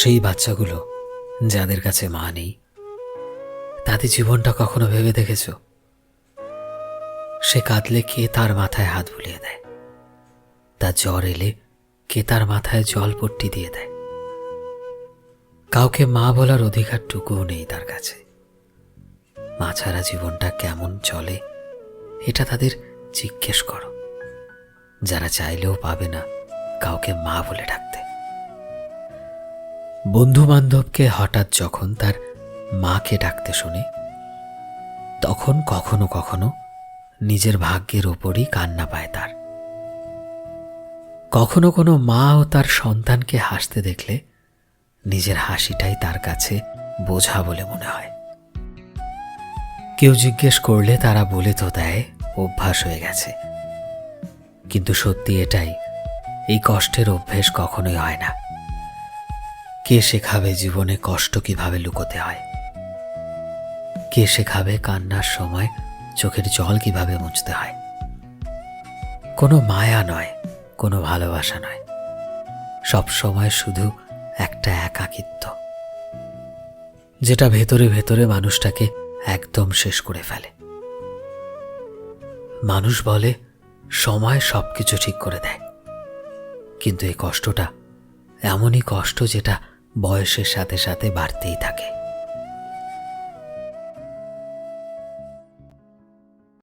সেই বাচ্চাগুলো যাদের কাছে মা নেই, তাদের জীবনটা কখনো ভেবে দেখেছ? সে কাঁদলে কে তার মাথায় হাত বুলিয়ে দেয়, তার জ্বর এলে কে তার মাথায় জলপট্টি দিয়ে দেয়। কাউকে মা বলার অধিকারটুকুও নেই তার কাছে। মা ছাড়া জীবনটা কেমন চলে এটা তাদের জিজ্ঞেস করো, যারা চাইলেও পাবে না কাউকে মা বলে ডাকতে। বন্ধু বান্ধবকে হঠাৎ যখন তার মাকে ডাকতে শুনে, তখন কখনো কখনো নিজের ভাগ্যের ওপরই কান্না পায় তার। কখনো কোনো মা ও তার সন্তানকে হাসতে দেখলে নিজের হাসিটাই তার কাছে বোঝা বলে মনে হয়। কেউ জিজ্ঞেস করলে তারা বলে তো দেয় অভ্যাস হয়ে গেছে, কিন্তু সত্যি এটাই, এই কষ্টের অভ্যেস কখনোই হয় না। কে শেখাবে জীবনে কষ্ট কিভাবে লুকোতে হয়? কে শেখাবে কান্নার সময় চোখের জল কিভাবে মুছতে হয়? কোনো মায়া নয়, কোনো ভালোবাসা নয়, সব সময় শুধু একটা একাকিত্ব, যেটা ভেতরে ভেতরে মানুষটাকে একদম শেষ করে ফেলে। মানুষ বলে সময় সবকিছু ঠিক করে দেয়, কিন্তু এই কষ্টটা এমনই কষ্ট যেটা বয়সের সাথে সাথে বাড়তেই থাকে।